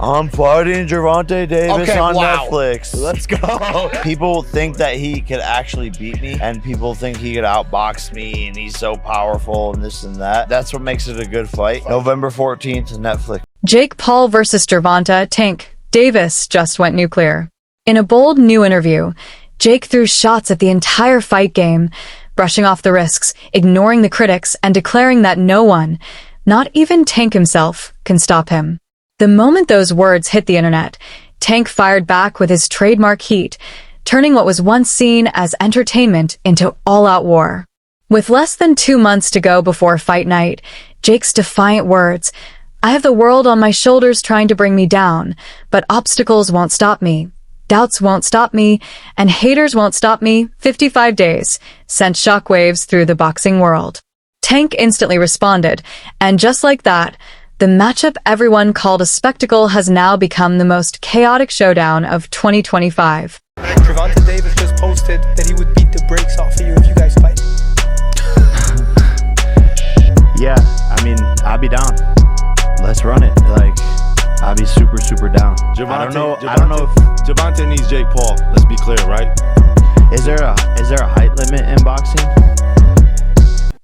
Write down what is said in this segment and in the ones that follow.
I'm fighting Gervonta Davis on Netflix. Let's go. People think that he could actually beat me, and people think he could outbox me, and he's so powerful and this and that. That's what makes it a good fight. November 14th, Netflix. Jake Paul versus Gervonta Tank Davis just went nuclear. In a bold new interview, Jake threw shots at the entire fight game, brushing off the risks, ignoring the critics, and declaring that no one, not even Tank himself, can stop him. The moment those words hit the internet, Tank fired back with his trademark heat, turning what was once seen as entertainment into all-out war. With less than 2 months to go before fight night, Jake's defiant words, "I have the world on my shoulders trying to bring me down, but obstacles won't stop me. Doubts won't stop me, and haters won't stop me, 55 days, sent shockwaves through the boxing world." Tank instantly responded, and just like that, the matchup everyone called a spectacle has now become the most chaotic showdown of 2025. Gervonta Davis just posted that he would beat the brakes off of you if you guys fight. Yeah, I mean, I'll be down. Let's run it. I'll be super down. I don't know if Gervonta needs Jake Paul. Let's be clear, right? is there a height limit in boxing?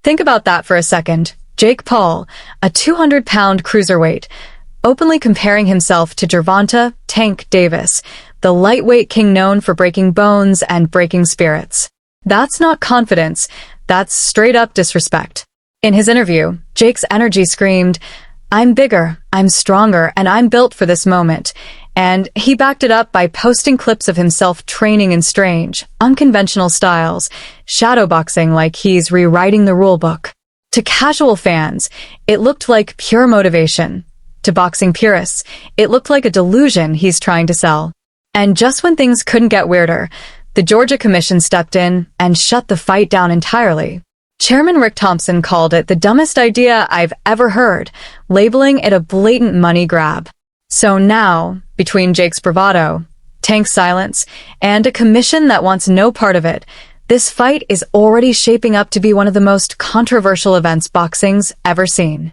Think about that for a second. Jake Paul, a 200-pound cruiserweight, openly comparing himself to Gervonta Tank Davis, the lightweight king known for breaking bones and breaking spirits. That's not confidence, that's straight-up disrespect. In his interview, Jake's energy screamed, "I'm bigger, I'm stronger, and I'm built for this moment." And he backed it up by posting clips of himself training in strange, unconventional styles, shadowboxing like he's rewriting the rulebook. To casual fans, it looked like pure motivation. To boxing purists, it looked like a delusion he's trying to sell. And just when things couldn't get weirder, the Georgia Commission stepped in and shut the fight down entirely. Chairman Rick Thompson called it the dumbest idea I've ever heard, labeling it a blatant money grab. So now, between Jake's bravado, Tank's silence, and a commission that wants no part of it, this fight is already shaping up to be one of the most controversial events boxing's ever seen.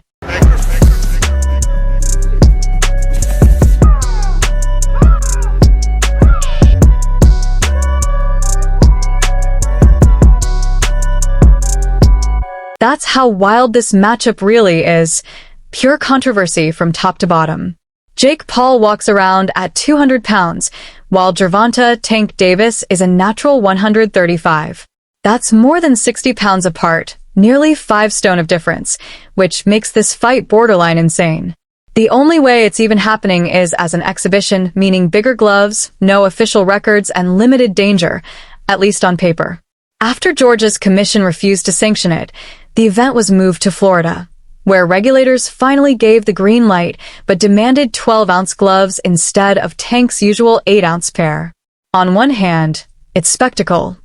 That's how wild this matchup really is. Pure controversy from top to bottom. Jake Paul walks around at 200 pounds, while Gervonta Tank Davis is a natural 135. That's more than 60 pounds apart, nearly 5 stone of difference, which makes this fight borderline insane. The only way it's even happening is as an exhibition, meaning bigger gloves, no official records, and limited danger, at least on paper. After Georgia's commission refused to sanction it, the event was moved to Florida, where regulators finally gave the green light but demanded 12-ounce gloves instead of Tank's usual 8-ounce pair. On one hand, it's spectacle.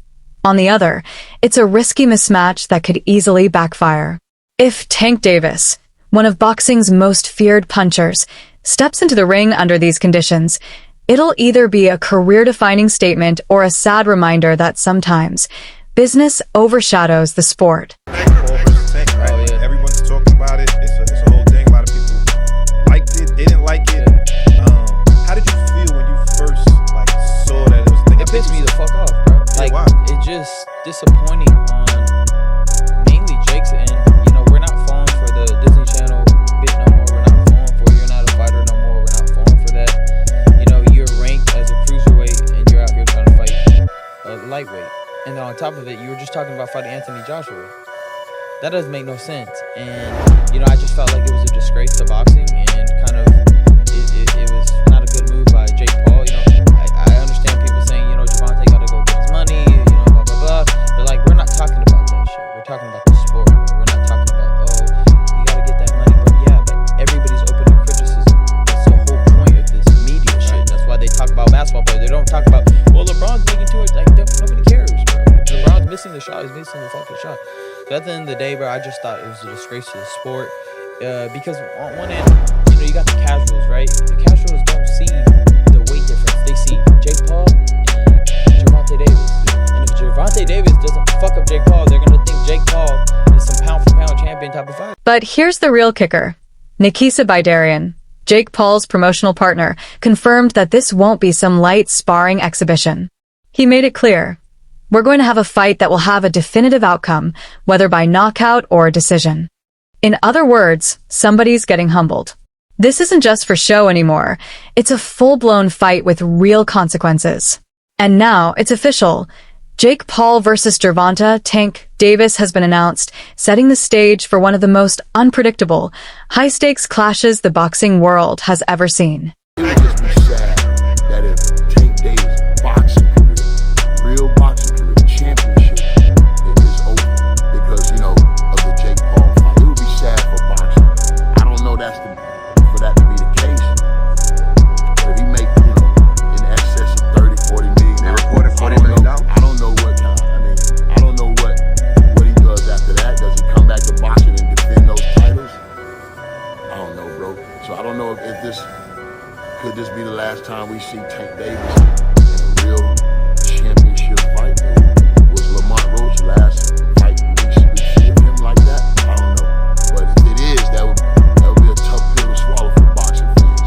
On the other, it's a risky mismatch that could easily backfire. If Tank Davis, one of boxing's most feared punchers, steps into the ring under these conditions, it'll either be a career-defining statement or a sad reminder that sometimes business overshadows the sport. Everyone's talking about it. It's a whole thing. A lot of people liked it. They didn't like it. How did you feel when you first saw that it was a thing? It pissed me the fuck off, bro. It just disappointing on mainly Jake's end. We're not falling for the Disney Channel bit no more. We're not falling for you're not a fighter no more. We're not falling for that. You're ranked as a cruiserweight and you're out here trying to fight a lightweight. And then on top of it, you were just talking about fighting Anthony Joshua. That doesn't make no sense. And, I just felt like it was a disgrace to boxing and kind of, it was not a good move by Jake Paul. I understand people saying, Gervonta got to go get his money, blah, blah, blah. But, we're not talking about that shit. We're talking about the sport. We're not talking about, you got to get that money. But, yeah, but everybody's open to criticism. That's the whole point of this media shit. That's why they talk about basketball players. They don't talk about, LeBron's making too much. Nobody cares, bro. LeBron's missing the shot. He's missing the fucking shot. So at the end of the day, bro, I just thought it was a disgrace to the sport. Because on one end, you got the casuals, right? The casuals don't see the weight difference. They see Jake Paul and Gervonta Davis. And if Gervonta Davis doesn't fuck up Jake Paul, they're going to think Jake Paul is some pound-for-pound champion type of fighter. But here's the real kicker. Nikisa Bidarian, Jake Paul's promotional partner, confirmed that this won't be some light sparring exhibition. He made it clear, "We're going to have a fight that will have a definitive outcome, whether by knockout or decision." In other words, somebody's getting humbled. This isn't just for show anymore. It's a full-blown fight with real consequences. And now, it's official. Jake Paul versus Gervonta Tank Davis has been announced, setting the stage for one of the most unpredictable, high-stakes clashes the boxing world has ever seen. It would just be sad that if Tank Davis' boxing career, real boxing career, championship, is over because, of the Jake Paul fight. It would be sad for boxing. I don't know for that to be the case. But if he make, in excess of 30, 40 million. They reported $40 million. I don't know what kind. I don't know what he does after that. Does he come back to boxing and defend those titles? I don't know, bro. So I don't know if this could this be the last time we see Tank Davis in a real championship fight? Was Lamont Roach last fight we see of him like that? I don't know. But if it is, that would be a tough pill to swallow for boxing fans.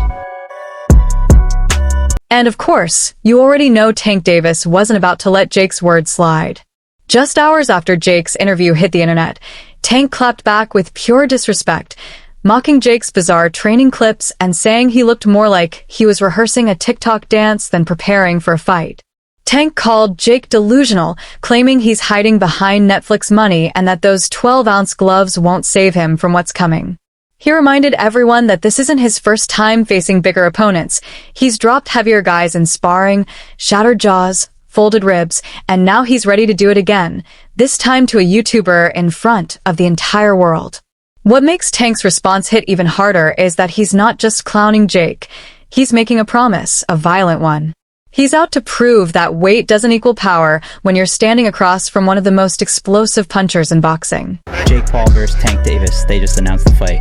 And of course, you already know Tank Davis wasn't about to let Jake's words slide. Just hours after Jake's interview hit the internet, Tank clapped back with pure disrespect, mocking Jake's bizarre training clips and saying he looked more like he was rehearsing a TikTok dance than preparing for a fight. Tank called Jake delusional, claiming he's hiding behind Netflix money and that those 12-ounce gloves won't save him from what's coming. He reminded everyone that this isn't his first time facing bigger opponents. He's dropped heavier guys in sparring, shattered jaws, folded ribs, and now he's ready to do it again, this time to a YouTuber in front of the entire world. What makes Tank's response hit even harder is that he's not just clowning Jake. He's making a promise, a violent one. He's out to prove that weight doesn't equal power when you're standing across from one of the most explosive punchers in boxing. Jake Paul versus Tank Davis, they just announced the fight.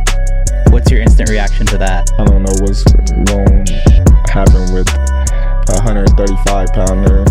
What's your instant reaction to that? I don't know what's going to happen with a 135-pounder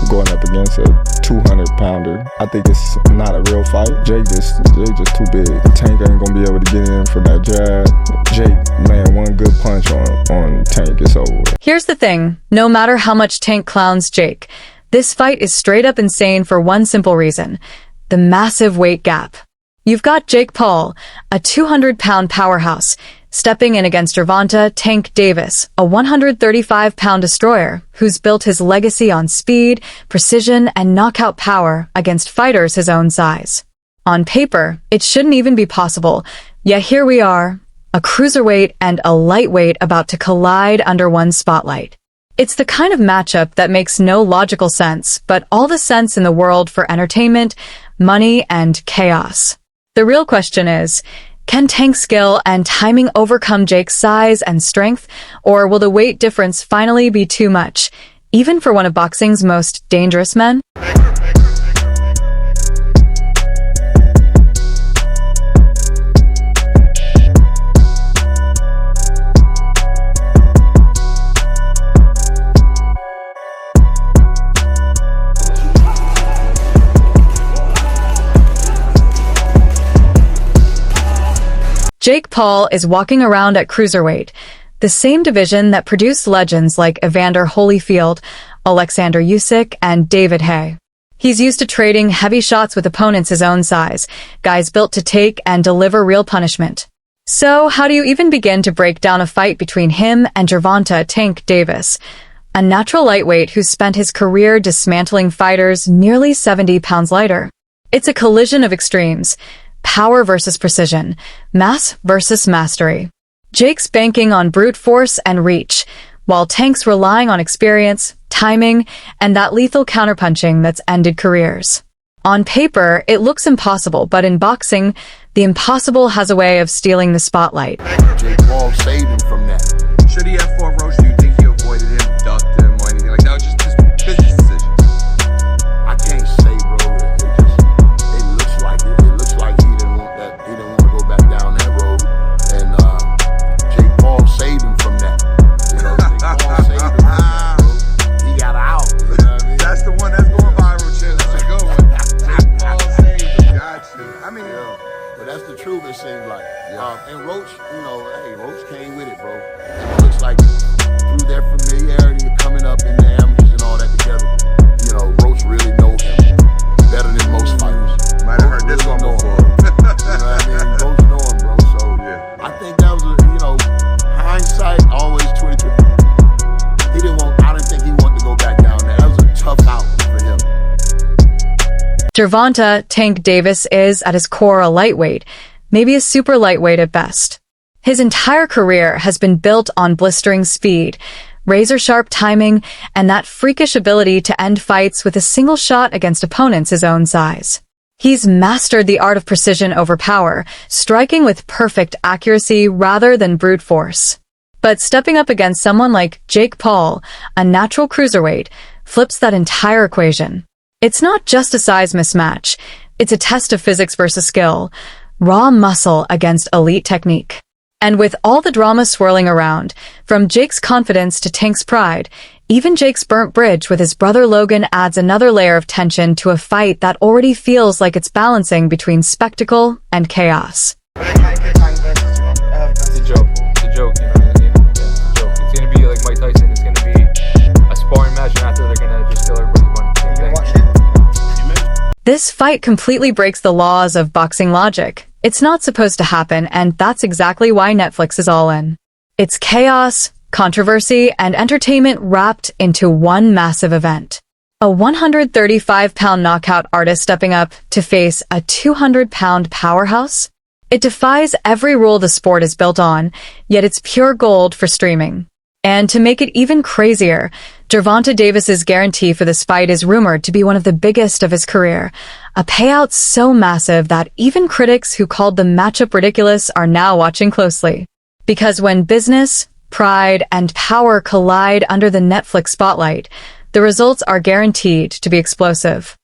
going up against a 200-pounder. I think it's not a real fight. Jake just too big. Tank ain't gonna be able to get in from that jab. Jake, man, one good punch on Tank, it's over. Here's the thing, no matter how much Tank clowns Jake, this fight is straight up insane for one simple reason: the massive weight gap. You've got Jake Paul, a 200-pound powerhouse, stepping in against Gervonta Tank Davis, a 135-pound destroyer who's built his legacy on speed, precision, and knockout power against fighters his own size. On paper, it shouldn't even be possible, yet here we are, a cruiserweight and a lightweight about to collide under one spotlight. It's the kind of matchup that makes no logical sense, but all the sense in the world for entertainment, money, and chaos. The real question is, can Tank's skill and timing overcome Jake's size and strength, or will the weight difference finally be too much, even for one of boxing's most dangerous men? Jake Paul is walking around at cruiserweight, the same division that produced legends like Evander Holyfield, Alexander Usyk, and David Haye. He's used to trading heavy shots with opponents his own size, guys built to take and deliver real punishment. So how do you even begin to break down a fight between him and Gervonta Tank Davis, a natural lightweight who's spent his career dismantling fighters nearly 70 pounds lighter? It's a collision of extremes. Power versus precision, mass versus mastery. Jake's banking on brute force and reach, while Tank's relying on experience, timing, and that lethal counterpunching that's ended careers. On paper, it looks impossible, but in boxing, the impossible has a way of stealing the spotlight. Jake Paul saved him from that. Should he have fought Roach? Do you think he avoided him, ducked him, or anything like that? Just business decisions. I can't say, bro. It looks like it. It looks like he didn't want that. He didn't want to go back down that road. And Jake Paul saved him from that. Jake Paul saved him from that, bro. He got out. You know what I mean? That's the one that's going viral, Chip. That's a good one. Jake Paul saved him. Gotcha. I mean, But that's the truth, it seems like. And Roach, hey, Roach came with it, bro. Gervonta Tank Davis is, at his core, a lightweight, maybe a super lightweight at best. His entire career has been built on blistering speed, razor-sharp timing, and that freakish ability to end fights with a single shot against opponents his own size. He's mastered the art of precision over power, striking with perfect accuracy rather than brute force. But stepping up against someone like Jake Paul, a natural cruiserweight, flips that entire equation. It's not just a size mismatch, it's a test of physics versus skill, raw muscle against elite technique. And with all the drama swirling around, from Jake's confidence to Tank's pride, even Jake's burnt bridge with his brother Logan adds another layer of tension to a fight that already feels like it's balancing between spectacle and chaos. It's a joke. It's a joke, you know what I mean? Yeah, it's a joke. It's gonna be like Mike Tyson. It's gonna be a sparring match, and after they're gonna just steal everybody's money. Same thing. This fight completely breaks the laws of boxing logic. It's not supposed to happen, and that's exactly why Netflix is all in. It's chaos, controversy, and entertainment wrapped into one massive event. A 135-pound knockout artist stepping up to face a 200-pound powerhouse? It defies every rule the sport is built on, yet it's pure gold for streaming. And to make it even crazier, Gervonta Davis's guarantee for this fight is rumored to be one of the biggest of his career, a payout so massive that even critics who called the matchup ridiculous are now watching closely. Because when business, pride, and power collide under the Netflix spotlight, the results are guaranteed to be explosive.